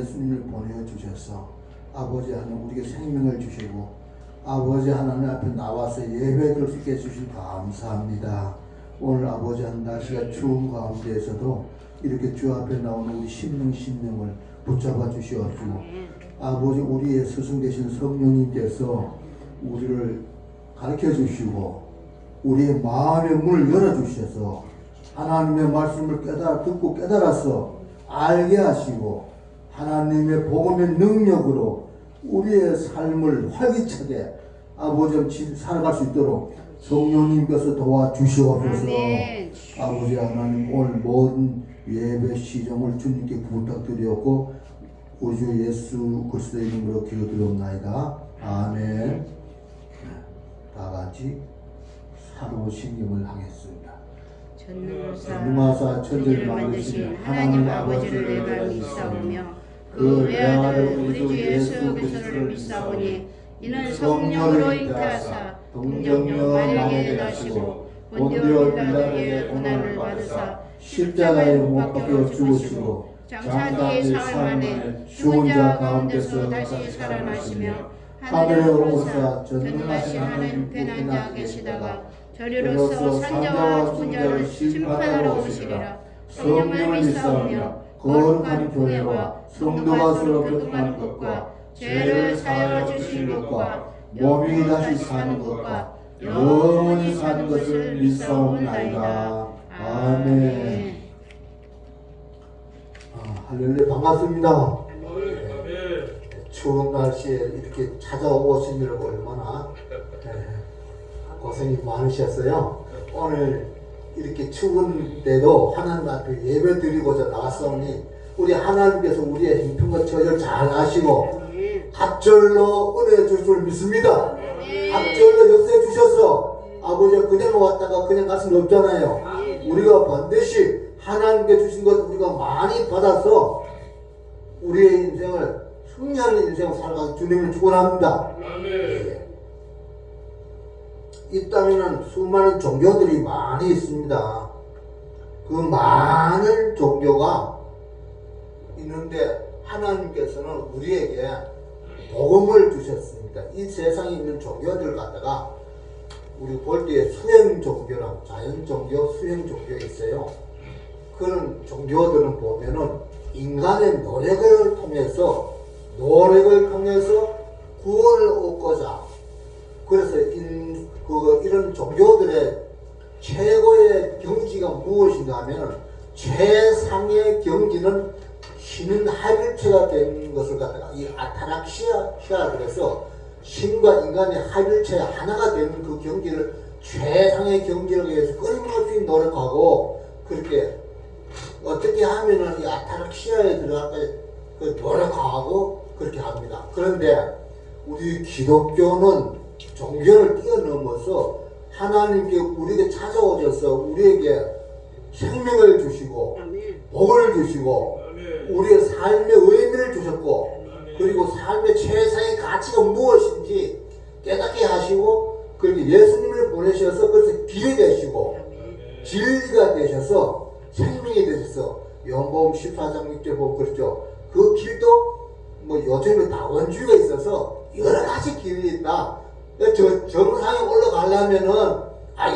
예수님을 보내주셔서 아버지 하나님 우리에게 생명을 주시고 아버지 하나님 앞에 나와서 예배드릴 수 있게 해주신 감사합니다. 오늘 아버지 하나님 날씨가 추운 가운데에서도 이렇게 주 앞에 나오는 우리 심령을 붙잡아 주시옵시고 아버지 우리의 스승 되신 성령님께서 우리를 가르쳐 주시고 우리의 마음의 문을 열어 주셔서 하나님의 말씀을 듣고 깨달아서 알게 하시고 하나님의 복음의 능력으로 우리의 삶을 활기차게 아버지 살아갈 수 있도록 성령님께서 도와주시옵소서. 아버지 하나님 오늘 모든 예배 시정을 주님께 부탁드렸고 우리 주 예수 그리스도의 이름으로 기도드리옵나이다. 아멘. 다 같이 사도 신경을 하겠습니다. 전능하사 천지를 만드신 하나님 아버지를 내가 믿사오며 그 외아들 우리 주 예수 그리스도를 믿사오니 이는 성령으로 잉태하사 동정녀 마리아에게 나시고 본디오 빌라도에게 고난을 받으사 십자가에 못 박혀 죽으시고 장차 뒤 사흘 만에 죽은 자 가운데서 다시 살아나시며 하늘에 오르사 전능하신 하나님 우편에 앉아 계시다가 저리로서 산자와 죽은 자를 심판하러 오시리라. 성령을 믿사오며 거룩한 교회와 성도가 서로 교통하는 것과 죄를 사하여 주신 것과 몸이 다시 사는 것과 영원히 사는 것을 믿사옵나이다. 아멘. 할렐루야. 반갑습니다. 추운 날씨에 이렇게 찾아오신 여러분 얼마나 고생이 많으셨어요. 오늘 이렇게 추운데도 하나님 앞에 예배 드리고자 나왔사오니 우리 하나님께서 우리의 형편과 처지를 잘 아시고 갑절로 은혜 줄 줄 믿습니다. 갑절로 역사해 주셔서 아버지가 그냥 왔다가 그냥 갈 수는 없잖아요. 우리가 반드시 하나님께 주신 것 우리가 많이 받아서 우리의 인생을 승리하는 인생을 살아가서 주님을 축원합니다. 이 땅에는 수많은 종교들이 많이 있습니다. 그 많은 종교가 있는데 하나님께서는 우리에게 복음을 주셨습니다. 이 세상에 있는 종교들을 갖다가 우리 볼 때에 수행 종교랑 자연 종교, 수행 종교 있어요. 그런 종교들은 보면은 인간의 노력을 통해서 구원을 얻고자 그래서 이런 종교들의 최고의 경지가 무엇인가 하면 최상의 경지는 신은 합일체가 된 것을 갖다가 이 아타락시아 그래서 신과 인간의 합일체 하나가 되는 그 경지를 최상의 경지라고 해서 끊임없이 노력하고 그렇게 어떻게 하면은 이 아타락시아에 들어갈까 노력하고 그렇게 합니다. 그런데 우리 기독교는 종교를 뛰어넘어서 하나님께 우리에게 찾아오셔서 우리에게 생명을 주시고 복을 주시고 우리의 삶의 의미를 주셨고 그리고 삶의 최상의 가치가 무엇인지 깨닫게 하시고 그렇게 예수님을 보내셔서 그래서 길이 되시고 진리가 되셔서 생명이 되셔서 요한복음 14장 6절 보면 그렇죠. 그 길도 뭐 요즘에 다원주의가 있어서 여러 가지 길이 있다. 정상에 올라가려면은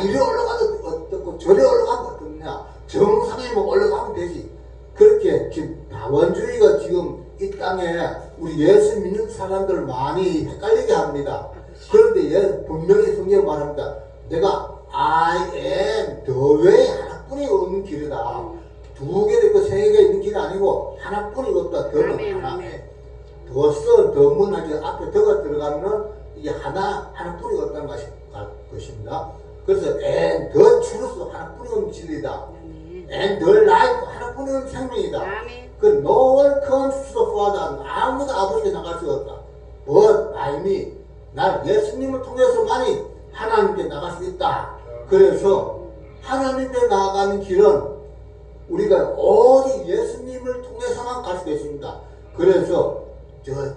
이리 올라가도 어떻고 저리 올라가면 어떻냐. 정상에 뭐 올라가면 되지. 그렇게 지금 다원주의가 지금 이 땅에 우리 예수 믿는 사람들을 많이 헷갈리게 합니다. 그런데 분명히 성경이 말합니다. 내가 I am the way 하나뿐이 없는 길이다. 두 개도 있고 세 개가 있는 길이 아니고 하나뿐이 없다. 더는 하나에 더문 하기 앞에 더가 들어가면은 이게 하나뿐이 없다는 것입니다. 그래서 and the truth 하나뿐이 없는 진리다. and the life 하나뿐이 없는 생명이다. 그 no one comes to the Father 아무도 아버지께 나갈 수가 없다. but by me 날 예수님을 통해서만이 하나님께 나갈 수 있다. 그래서 하나님께 나아가는 길은 우리가 오직 예수님을 통해서만 갈 수 있습니다. 그래서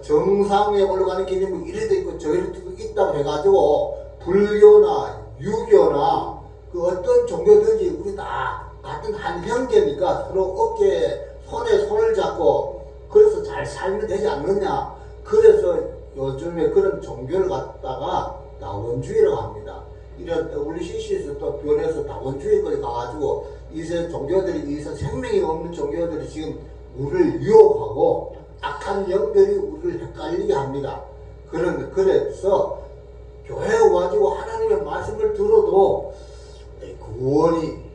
정상에 올라가는 길이 뭐 이래도 있고 저래도 있다고 해가지고 불교나 유교나 그 어떤 종교든지 우리 다 같은 한 형제니까 서로 어깨에 손에 손을 잡고 그래서 잘 잘 살면 되지 않느냐. 그래서 요즘에 그런 종교를 갖다가 다원주의라고 합니다. 이런 WCC에서 또 변해서 다원주의까지 가가지고 이세 종교들이 이세 생명이 없는 종교들이 지금 우리를 유혹하고 악한 영들이 우리를 헷갈리게 합니다. 그래서 교회에 와가지고 하나님의 말씀을 들어도 구원이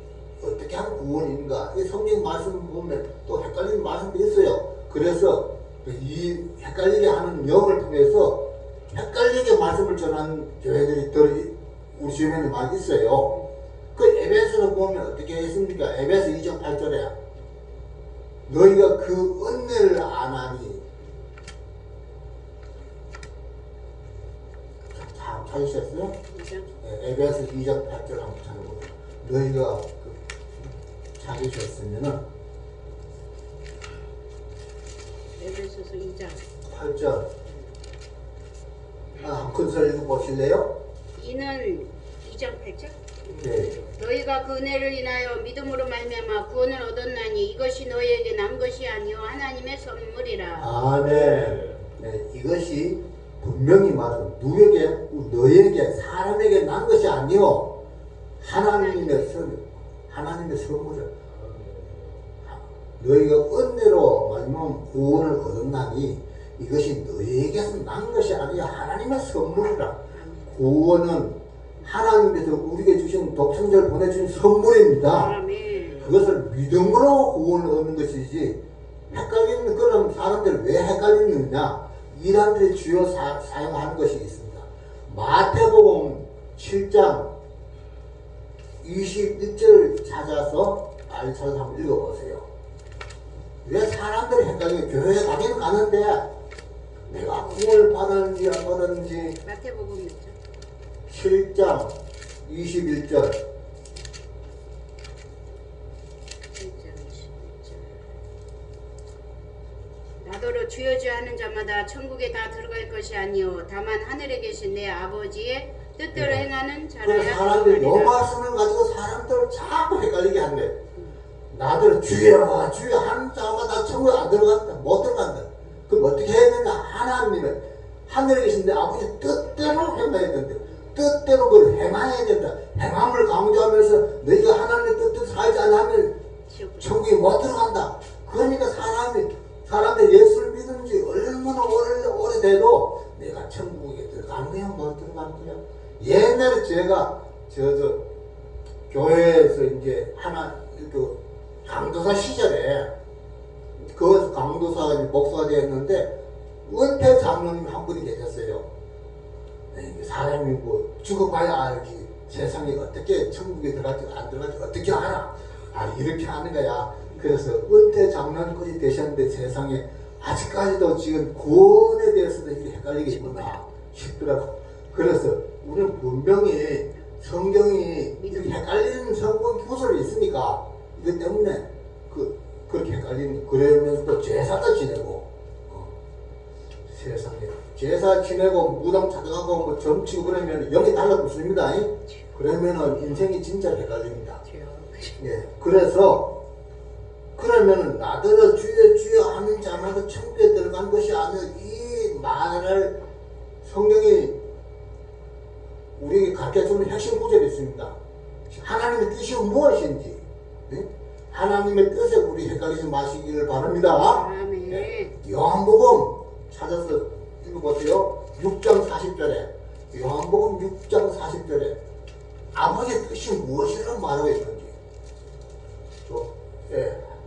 어떻게 하면 구원인가? 이 성경 말씀 보면 또 헷갈리는 말씀도 있어요. 그래서 이 헷갈리게 하는 영을 통해서 헷갈리게 말씀을 전하는 교회들이 우리 주변에 많이 있어요. 그 에베소서 보면 어떻게 했습니까? 에베소 2장 8절에 너희가 그 은혜를 아나니 참 찾으셨어요? 네, 에베소 2장 8절 한번 찾아보세요. 너희가 찾으셨으면은 에베소서 2장 8절 큰 소리 읽어보실래요? 이는 2장 8절 네. 너희가 그 은혜를 인하여 믿음으로 말미암아 구원을 얻었나니 이것이 너희에게 난 것이 아니요 하나님의 선물이라. 아멘. 네, 이것이 분명히 말은 너에게 사람에게 난 것이 아니요 하나님의 선물이야. 너희가 은혜로 말미암아 구원을 얻었나니 이것이 너희에게서 난 것이 아니요 하나님의 선물이라. 구원은 하나님께서 우리에게 주신 독생자를 보내주신 선물입니다. 아멘. 그것을 믿음으로 구원을 얻는 것이지 헷갈리는 그런 사람들 왜 헷갈리느냐? 이 사람들이 주요 사용하는 것이 있습니다. 마태복음 7장 21절을 찾아서 빨리 찾아서 한번 읽어보세요. 왜 사람들이 헷갈리냐? 교회에 가긴 가는데 내가 구원을 받았는지 안 받았는지. 마태복음 몇 절? 7장 21절 7장 21절 나더러 주여 주여 하는 자마다 천국에 다 들어갈 것이 아니요 다만 하늘에 계신 내 아버지의 뜻대로 행하는 그래서 자라야 사람들이 요 들어가리라. 말씀을 가지고 사람들을 자꾸 헷갈리게 한대. 나들 주여 주여 하는 자마다 천국에 안 들어간다. 못 들어간다. 그럼 어떻게 해야 되냐? 하나님의 하늘에 계신 내 아버지 뜻대로 행해야 된대. 뜻대로 그걸 행해야 된다. 행함을 강조하면서 너희가 하나님의 뜻대로 살지 않으면 천국에 못 들어간다. 그러니까 사람들 예수를 믿은 지 얼마나 오래돼도 내가 천국에 들어가는 거야 못 들어가는 거야. 옛날에 제가 교회에서 이제 강도사 시절에 그 강도사가 목사가 되었는데 은퇴 장로님 한 분이 계셨어요. 사람이 뭐 죽어봐야 알지 세상에 어떻게 천국에 들어갈지 안 들어갈지 어떻게 알아? 이렇게 하는 거야. 그래서 은퇴 장로님까지 되셨는데 세상에 아직까지도 지금 구원에 대해서도 이렇게 헷갈리게 있구나 싶더라고. 그래서 우리는 분명히 성경이 이렇게 헷갈리는 성경 구절이 있으니까 이것 때문에 그렇게 헷갈리는. 그러면서 또 제사도 지내고 세상에 제사 지내고 무당 찾아가고 뭐 점치고 그러면 영이 달라붙습니다. 그러면은 인생이 진짜 헷갈립니다. 예, 그래서 그러면은 나더러 주여 주여 하는 자마다 천국에 들어간 것이 아니라 이 말을 성경이 우리에게 가르쳐주는 핵심 구절이 있습니다. 하나님의 뜻이 무엇인지, 예? 하나님의 뜻에 우리 헷갈리지 마시기를 바랍니다. 아멘. 예, 요한복음 찾아서 읽어보세요. 6장 40절에 요한복음 6장 40절에 아버지의 뜻이 무엇이라고 말하고 있는지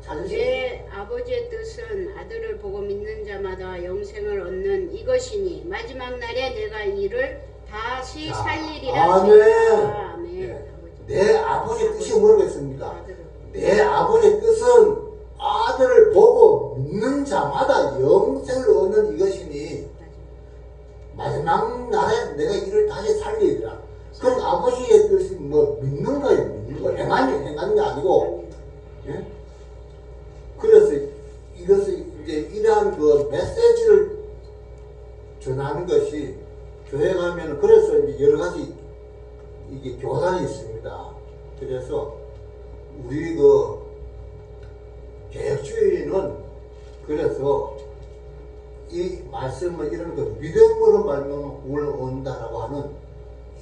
찾으세요. 내 아버지의 뜻은 아들을 보고 믿는 자마다 영생을 얻는 이것이니 마지막 날에 내가 이를 다시 살리리라. 아멘. 아멘. 내 아버지의 뜻이 뭐라고 했습니까? 아들을. 내 아버지의 뜻은 아들을 보고 믿는 자마다 영생을 얻는 이것이니 마지막 날에 내가 이를 다시 살리리라. 그럼 아버지의 뜻이 뭐 믿는 거예요, 믿는 거. 행하는 게 아니고. 예? 그래서 이것을 이제 이러한 그 메시지를 전하는 것이 교회 가면 그래서 이제 여러 가지 이게 교단이 있습니다. 그래서 우리 개혁주의는 그래서 이 말씀을 이런 것 믿음으로 말미암아 구원을 얻는다라고 하는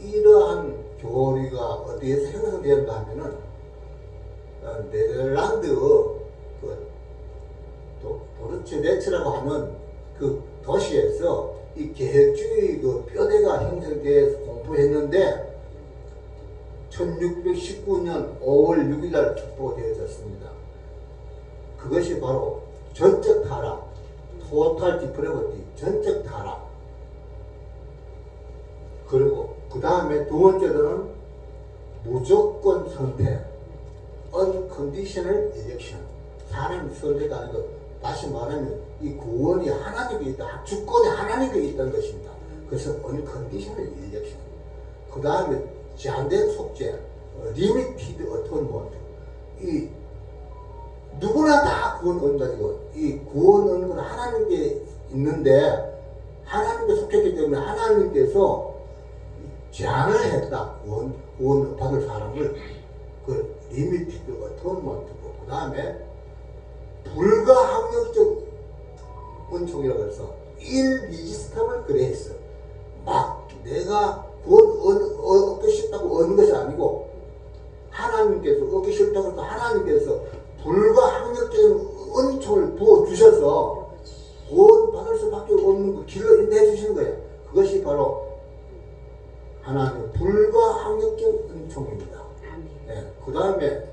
이러한 교리가 어디에서 형성되었는가 하면은 네덜란드 그 도르츠네츠라고 하는 그 도시에서 이 계획주의 그 뼈대가 형성돼서 공부했는데 1619년 5월 6일 날 축복되어졌습니다. 그것이 바로 전적 타락, 토탈 디프레버티, 전적 타락. 그리고 그 다음에 두 번째로는 무조건 선택, unconditional election. 사람의 선택이 아니고 다시 말하면 이 구원이 하나님께 있다, 주권이 하나님께 있다는 것입니다. 그래서 unconditional election. 그 다음에 제한된 속죄, limited atonement. 이 누구나 다 구원 얻는다고. 이 구원 얻는 건 하나님께 있는데 하나님께 속했기 때문에 하나님께서 제한을 했다. 구원 받을 사람을 그 limited atonement고, 그 다음에 불가항력적 은총이라고 해서 irresistible grace. 막 내가 구원 얻기 싫다고 얻는 것이 아니고 하나님께서 얻기 싫다고 해서 하나님께서 불가항력적인 은총을 부어주셔서 구원 받을 수밖에 없는 그 길을 인도해 주시는 거예요. 그것이 바로 하나님의 불가항력적 은총입니다. 네, 그 다음에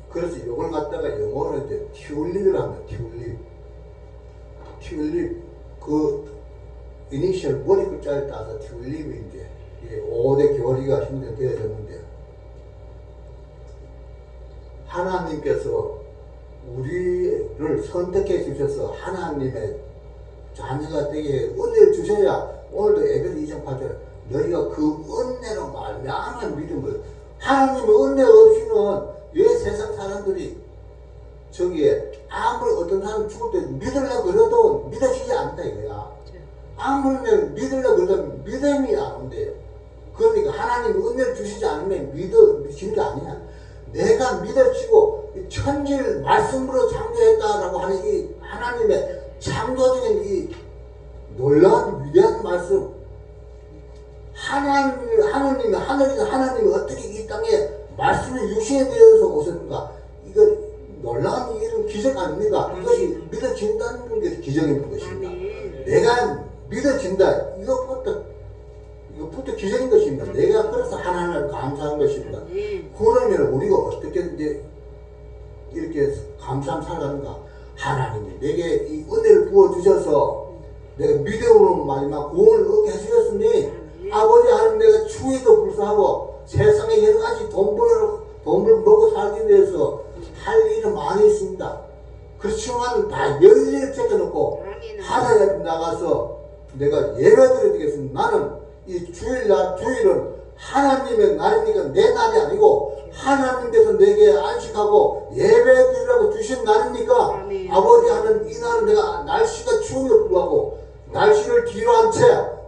그래서 이걸 갖다가 영어로 이제 튤립이라고 합니다. 튤립 그 이니셜 머리 글자를 따서 튤립이 이제 5대 교리가 형성되어졌는데, 하나님께서 우리를 선택해 주셔서 하나님의 자녀가 되게 은혜를 주셔야 오늘도 에베소 2장 8절 너희가 그 은혜로 말미암은 믿음을, 하나님의 은혜 없이는 왜 세상 사람들이 저기에 아무리 어떤 사람 죽을 때 믿으려고 그래도 믿어지지 않는다 이거야. 아무리 믿으려고 그래도 믿음이 안 온대요. 그러니까 하나님이 은혜를 주시지 않으면 믿어지는 게 아니야. 내가 믿어지고 천지를 말씀으로 창조했다라고 하는 이 하나님의 창조적인 이 놀라운 위대한 말씀, 하나님이 하나님이 어떻게 이 땅에 말씀을 유시해 드려서 오셨는가? 이거 놀라운 이런 기적 아닙니까? 이것이 믿어진다는 게 기적인 것입니다. 내가 믿어진다. 이것부터 기적인 것입니다. 내가 그래서 하나님을 감사하는 것입니다. 그러면 우리가 어떻게 이제 이렇게 감사함 살아가는가? 하나님이 내게 이 은혜를 부어주셔서 내가 믿음으로 마지막 구원을 얻게 해주셨으니 아버지 하나님, 내가 추위도 불사하고 세상에 여러 가지 돈을 먹고 살기 위해서 할 일은 많이 있습니다. 그렇지만 다 열일을 제껴놓고 하나님 앞에 나가서 내가 예배드려야 되겠습니다. 나는 이 주일은 하나님의 날이니까 내 날이 아니고 하나님께서 내게 안식하고 예배드리라고 주신 날이니까 아버지 하는 이 날은 내가 날씨가 추움에도 불구하고 날씨를 뒤로 한 채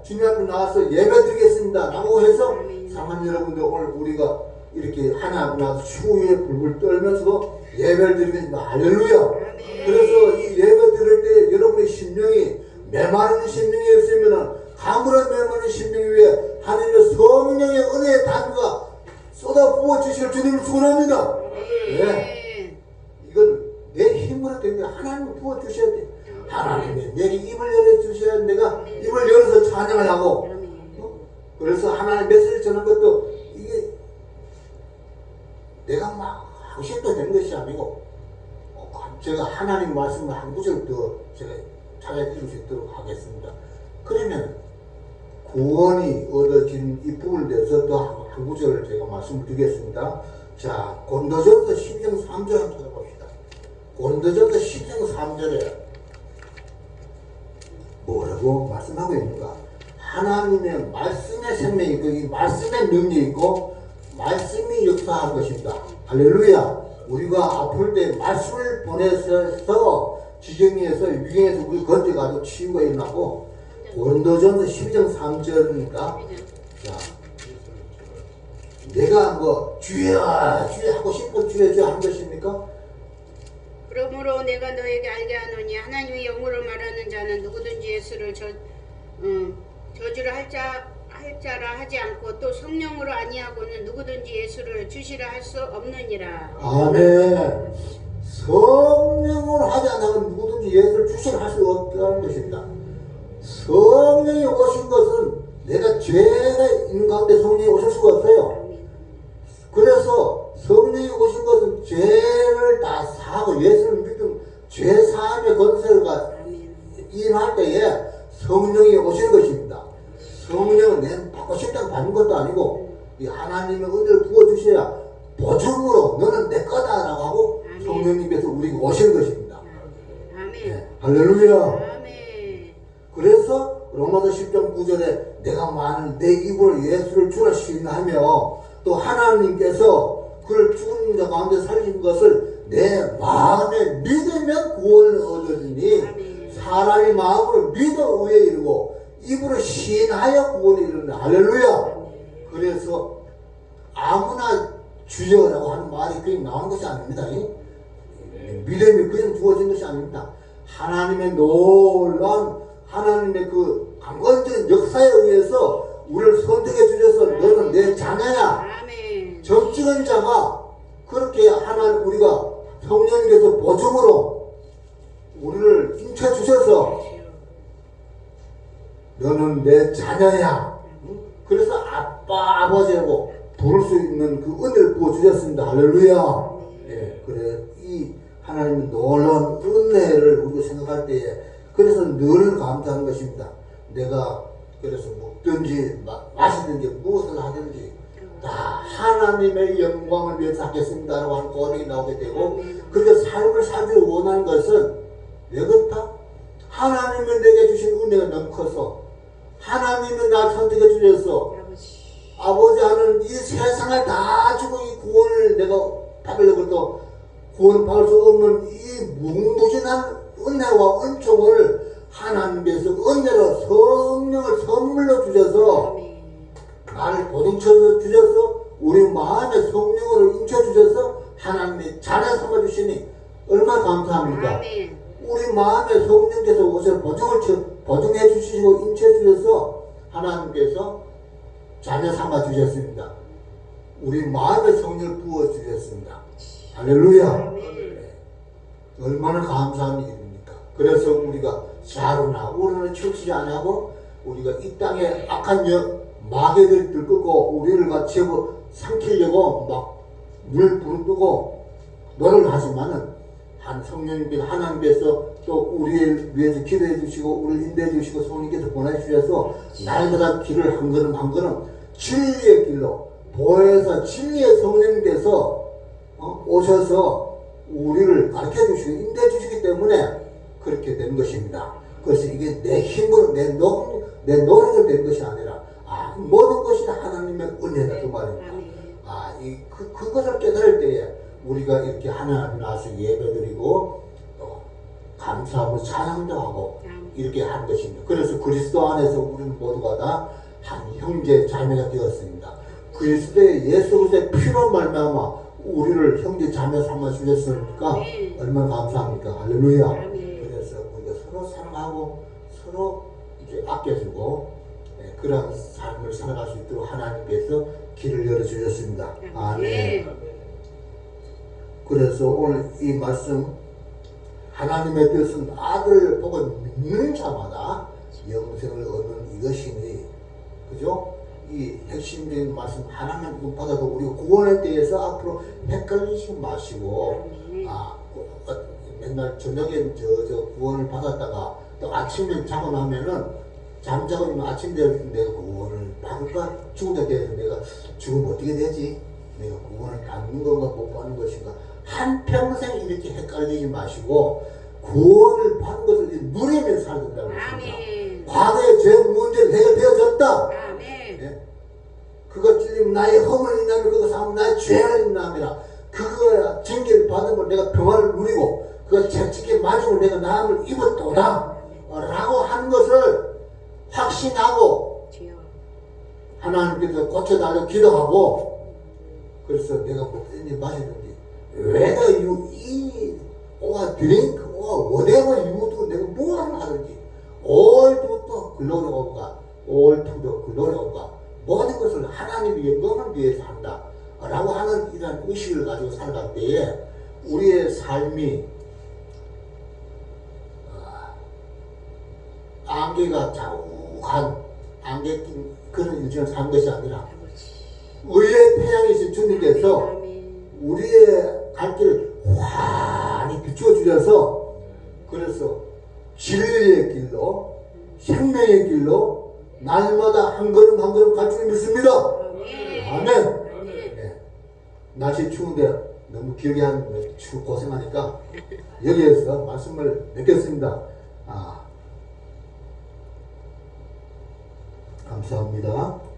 주님 앞에 나가서 예배드리겠습니다 라고 해서 사랑하는 여러분들, 오늘 우리가 이렇게 하나님 앞에 나가서 추위에 불불 떨면서도 예배를 드리겠습니다. 할렐루야. 그래서 이 예배 드릴 때 여러분의 심령이 메마른 심령이 있으면은 가물한 메마른 심령 위에 하나님의 성령의 은혜의 단구가 쏟아 부어 주실 주님을 축원합니다. 네. 이건 내 힘으로 된 게 하나님 부어 주셔야 돼. 하나님이 내게 입을 열어 주셔야 내가 입을 열어서 찬양을 하고, 그래서 하나님 메시지를 전하는 것도 이게 내가 막 하고 싶다 되는 것이 아니고 제가 하나님 말씀을 한 구절 더 제가 찾아 읽을 수 있도록 하겠습니다. 그러면 구원이 얻어진 이 부분에 대해서 또 한 구절을 제가 말씀을 드리겠습니다. 자, 고린도전서 12장 3절 한번 찾아봅시다. 고린도전서 12장 3절에 뭐라고 말씀하고 있는가? 하나님의 말씀의 생명이 있고 이 말씀의 능력이 있고 말씀이 역사할 것입니다. 할렐루야. 우리가 아플 때 말씀을 보내서 지정에서 위경에서 우리 건져가지고 치유가 일어나고, 고린도전서 12장 3절입니다. 자, 내가 뭐 주여 주여 하고 싶은 주여 주여 한 것입니까? 그러므로 내가 너에게 알게 하노니 하나님의 영으로 말하는 자는 누구든지 예수를 저주를 할자라 하지 않고 또 성령으로 아니하고는 누구든지 예수를 주시라 할 수 없느니라. 아멘. 성령으로 하지 않으면 누구든지 예수를 주시라 할 수 없다는 것입니다. 성령이 오신 것은 내가 죄가 있는 가운데 성령이 오실 수가 없어요. 그래서 성령이 오신 것은 죄를 다 사하고 예수를 믿음 죄 사함의 건설가 임할 때에 성령이 오시는 것입니다. 성령은 내가 받고 싶다고 받는 것도 아니고 이 하나님의 은혜를 부어주셔야 보증으로 너는 내 거다라고 하고 성령님께서 우리에게 오시는 것입니다. 아멘. 네, 할렐루야. 아멘. 그래서 로마서 10장 9절에 내가 많은 내 입으로 예수를 주라 시인하며 또 하나님께서 그를 죽은 자 가운데 살린 것을 내 마음에 믿으면 구원을 얻으리니 사람이 마음으로 믿어 의에 이르고 입으로 시인하여 구원에 이르는 할렐루야. 그래서 아무나 주여라고 하는 말이 그냥 나오는 것이 아닙니다. 믿음이 그냥 주어진 것이 아닙니다. 하나님의 놀라운 하나님의 그 강건적인 역사에 의해서 우리를 선택해 주셔서 너는 내 자녀야. 정직한 자가 그렇게 하나님 우리가 성령님께서 보증으로 우리를 인쳐 주셔서 너는 내 자녀야. 그래서 아빠 아버지라고 부를 수 있는 그 은혜를 부어 주셨습니다. 할렐루야. 예, 그래 이 하나님의 놀라운 은혜를 우리가 생각할 때에 그래서 늘 감사하는 것입니다. 내가 그래서 먹든지 마시든지 무엇을 하든지 다 하나님의 영광을 위해서 하겠습니다라고 하는 고백이 나오게 되고 그렇게 삶을 살기를 원하는 것은 왜 그렇다? 하나님이 내게 주신 은혜가 너무 커서 하나님이 날 선택해 주셔서 아버지 하는 이 세상을 다 주고 이 구원을 내가 받으려고 해도 구원을 받을 수 없는 이 무궁무진한 은혜와 은총을 하나님께서 은혜로 성령을 선물로 주셔서 나를 보증쳐 주셔서 우리 마음에 성령으로 인쳐 주셔서 하나님의 자녀 삼아 주시니 얼마나 감사합니까? 우리 마음에 성령께서 오셔서 보증해 주시고 인쳐 주셔서 하나님께서 자녀 삼아 주셨습니다. 우리 마음에 성령을 부어 주셨습니다. 할렐루야. 얼마나 감사한 일입니까? 그래서 우리가 자루나 우르는 치우치지 않고 우리가 이 땅에 악한 마귀들이 들끓고 우리를 같이 삼키려고 막 물 부르뜨고 노력을 하지만은 한 성령님께서 하나님께서 또 우리를 위해서 기도해 주시고 우리를 인도해 주시고 성령께서 보내주셔서 날마다 길을 한 걸음 한 걸음 진리의 길로 보혜사 진리의 성령님께서 오셔서 우리를 가르쳐 주시고 인도해 주시기 때문에 그렇게 된 것입니다. 그래서 이게 내 힘으로 내 노력으로 된 것이 아니라 모든 것이 하나님의 은혜다 그 말입니다. 그것을 깨달을 때에 우리가 이렇게 하나님 나서 예배드리고 감사하고 찬양도 하고 이렇게 하는 것입니다. 그래서 그리스도 안에서 우리는 모두가 다 한 형제 자매가 되었습니다. 그리스도의 예수 그리스도의 피로 말미암아 우리를 형제 자매 삼아 주셨으니까 얼마나 감사합니까? 할렐루야. 그래서 우리가 서로 사랑하고 서로 이제 아껴주고 그런 삶을 살아갈 수 있도록 하나님께서 길을 열어주셨습니다. 아멘. 그래서 오늘 이 말씀 하나님의 뜻은 아들을 보고 믿는 자마다 영생을 얻는 이것이니 그죠? 이 핵심적인 말씀 하나님 눈받아도 우리가 구원에 대해서 앞으로 헷갈리지 마시고 맨날 저녁에 저 구원을 받았다가 또 아침에 자고 나면은 잠자고 있는 아침 되면 내가 구원을 받을까? 죽을 때 돼서 내가 죽으면 어떻게 되지? 내가 구원을 받는 건가 못 받는 것인가? 한평생 이렇게 헷갈리지 마시고 구원을 받는 것을 누리면서 살아야 된다고 했습니다. 과거의 죄 문제를 해결되어졌다. 네? 그것 찔리면 나의 허물 인하면 그것 삼으면 나의 죄를 인하미라. 그거야 징계를 받으면 내가 평화를 누리고 그것 채찍에 맞으면 내가 나음을 입었도다 라고 하는 것을 확신하고 하나님께서 고쳐달라고 기도하고 그래서 내가 먹든지 마시든지 whether you eat or 드링크 whatever you do 내가 뭘 하든지 all to the glory of God, all to the glory of God. 모든 것을 하나님의 영광을 위해서 한다 라고 하는 이런 의식을 가지고 살아갈 때에 우리의 삶이 안개가 자욱한 안개 낀 그런 인생을 사는 것이 아니라 의의 태양이신 주님께서 아멘. 우리의 갈 길을 환히 비추어 주셔서 그래서 진리의 길로 생명의 길로 날마다 한 걸음 한 걸음 갈 줄 믿습니다. 아멘. 네. 날씨 추운데 너무 길게 하면 고생하니까 여기에서 말씀을 맺겠습니다. 감사합니다.